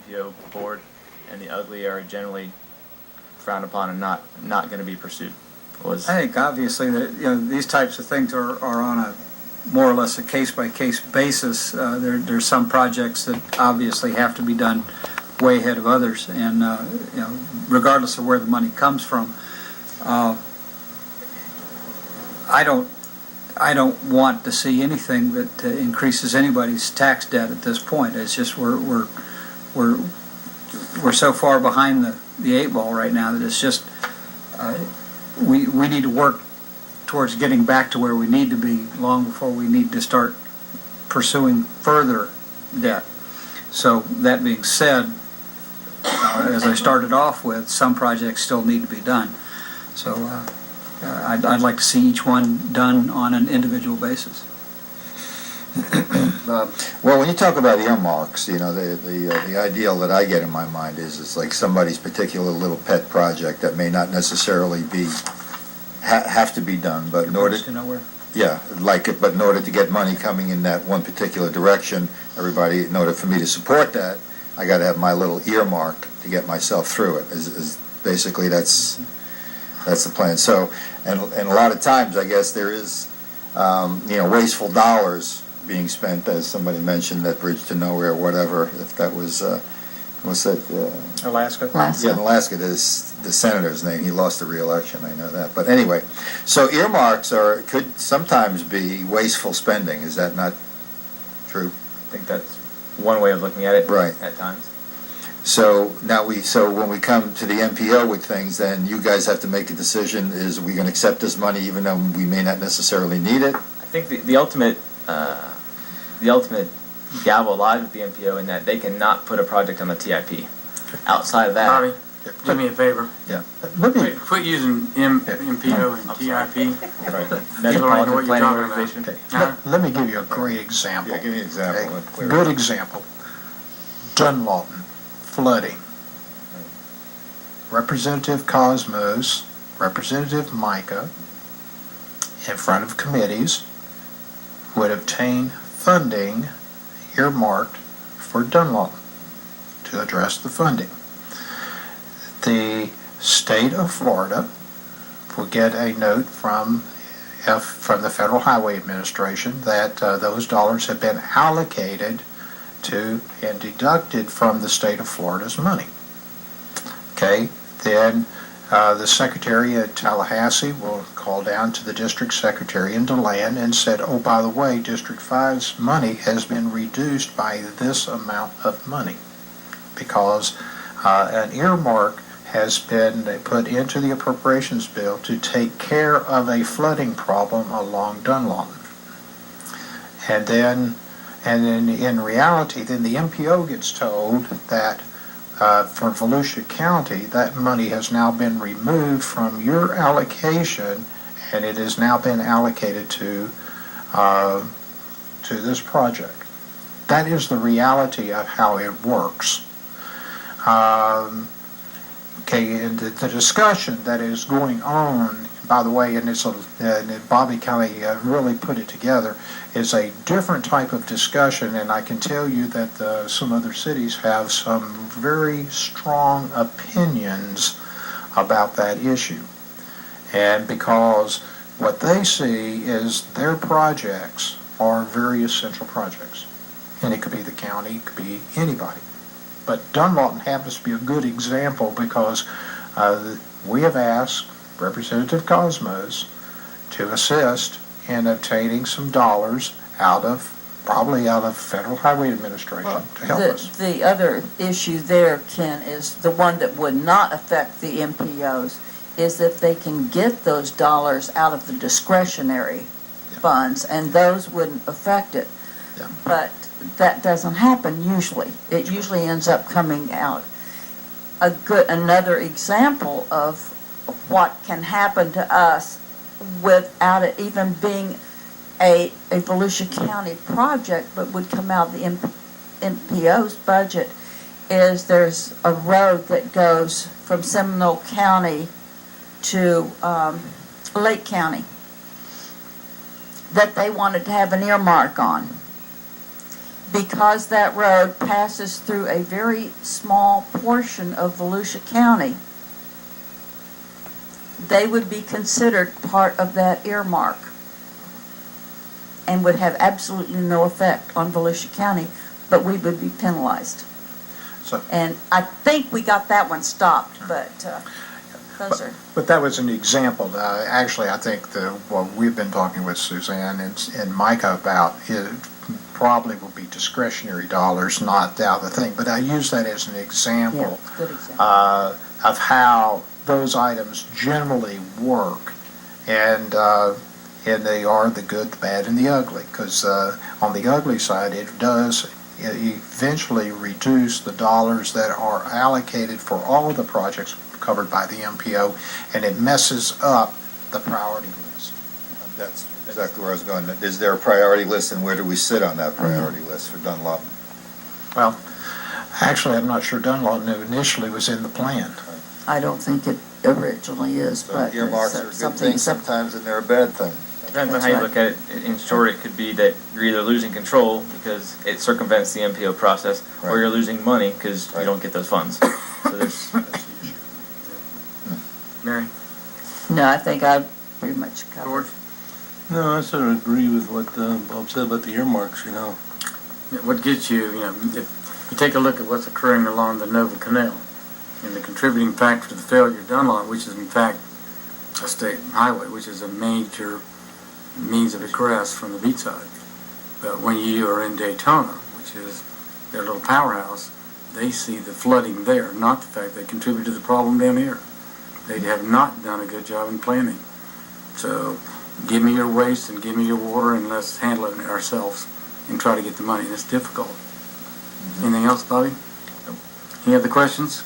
MPO board, and the ugly are generally frowned upon and not going to be pursued. I think obviously that these types of things are on a more or less a case-by-case basis. There's some projects that obviously have to be done way ahead of others, and regardless of where the money comes from, I don't want to see anything that increases anybody's tax debt at this point. It's just we're so far behind the eight ball right now that it's just we need to work towards getting back to where we need to be long before we need to start pursuing further debt. So that being said, as I started off with, some projects still need to be done. So I'd like to see each one done on an individual basis. Well, when you talk about earmarks, the ideal that I get in my mind is like somebody's particular little pet project that may not necessarily have to be done, but in order to nowhere. Yeah, like it, but in order to get money coming in that one particular direction, everybody, in order for me to support that, I got to have my little earmark to get myself through it. Is basically that's the plan. So, and a lot of times, I guess there is, wasteful dollars being spent, as somebody mentioned, that bridge to nowhere, whatever. If that was, what's that? Alaska. Yeah, in Alaska. There's the senator's name. He lost the re-election. I know that. But anyway, so earmarks could sometimes be wasteful spending. Is that not true? I think that's one way of looking at it. Right. At times. So now when we come to the MPO with things, then you guys have to make a decision. Is we going to accept this money even though we may not necessarily need it? I think the ultimate gavel lies with the MPO in that they cannot put a project on the TIP. Outside of that, Bobby, do me a favor. Yeah. Quit using MPO and TIP. right. People already know Metropolitan what you're Planning talking Organization. about. Okay. Let me give you a great example. Yeah, give me an example. A good example. Dunlawton, flooding. Representative Cosmos, Representative Micah, in front of committees, would obtain funding earmarked for Dunlawton to address the funding. The state of Florida will get a note from the Federal Highway Administration that those dollars have been allocated to and deducted from the state of Florida's money. Okay, then the secretary at Tallahassee will call down to the district secretary in DeLand and said, oh, by the way, District 5's money has been reduced by this amount of money because an earmark has been put into the appropriations bill to take care of a flooding problem along Dunlawton. And then in reality, then the MPO gets told that for Volusia County, that money has now been removed from your allocation, and it has now been allocated to this project. That is the reality of how it works. Okay, and the discussion that is going on, by the way, and Bobby kind of really put it together, is a different type of discussion, and I can tell you that some other cities have some very strong opinions about that issue. And because what they see is their projects are very essential projects. And it could be the county, it could be anybody. But Dunlawton happens to be a good example because we have asked Representative Cosmos to assist in obtaining some dollars probably out of Federal Highway Administration to help us. The other issue there, Ken, is the one that would not affect the MPOs is if they can get those dollars out of the discretionary funds, and those wouldn't affect it. Yeah. But that doesn't happen usually. It usually ends up coming out. Another example of what can happen to us without it even being a Volusia County project, but would come out of the MPO's budget, is there's a road that goes from Seminole County to Lake County that they wanted to have an earmark on. because that road passes through a very small portion of Volusia County, they would be considered part of that earmark and would have absolutely no effect on Volusia County, but we would be penalized. So- And I think we got that one stopped, but those are, But that was an example. Actually, I think what we've been talking with Suzanne and Micah about it probably will be discretionary dollars, not the other thing. But I use that as an yeah, example it's a good example. of how those items generally work, and they are the good, the bad, and the ugly. Because on the ugly side, it does eventually reduce the dollars that are allocated for all of the projects covered by the MPO, and it messes up the priority list. That's exactly where I was going. Is there a priority list, and where do we sit on that priority list for Dunlop? Well, actually, I'm not sure Dunlop initially was in the plan. I don't think it originally is, So but earmarks it's are a good something. thing sometimes, and they're a bad thing. Depends on That's how you right. look at it. In short, it could be that you're either losing control because it circumvents the MPO process, Right. or you're losing money because Right. you don't get those funds. So there's. Mary? No, I think I pretty much covered. George? No, I sort of agree with what Bob said about the earmarks, you know. What gets you, if you take a look at what's occurring along the Nova Canal, and the contributing factor to the failure of Dunlop, which is in fact a state highway, which is a major means of egress from the beach side. But when you are in Daytona, which is their little powerhouse, they see the flooding there, not the fact they contribute to the problem down here. They have not done a good job in planning. So give me your waste and give me your water, and let's handle it ourselves and try to get the money. It's difficult. Anything else, Bobby? Any other questions?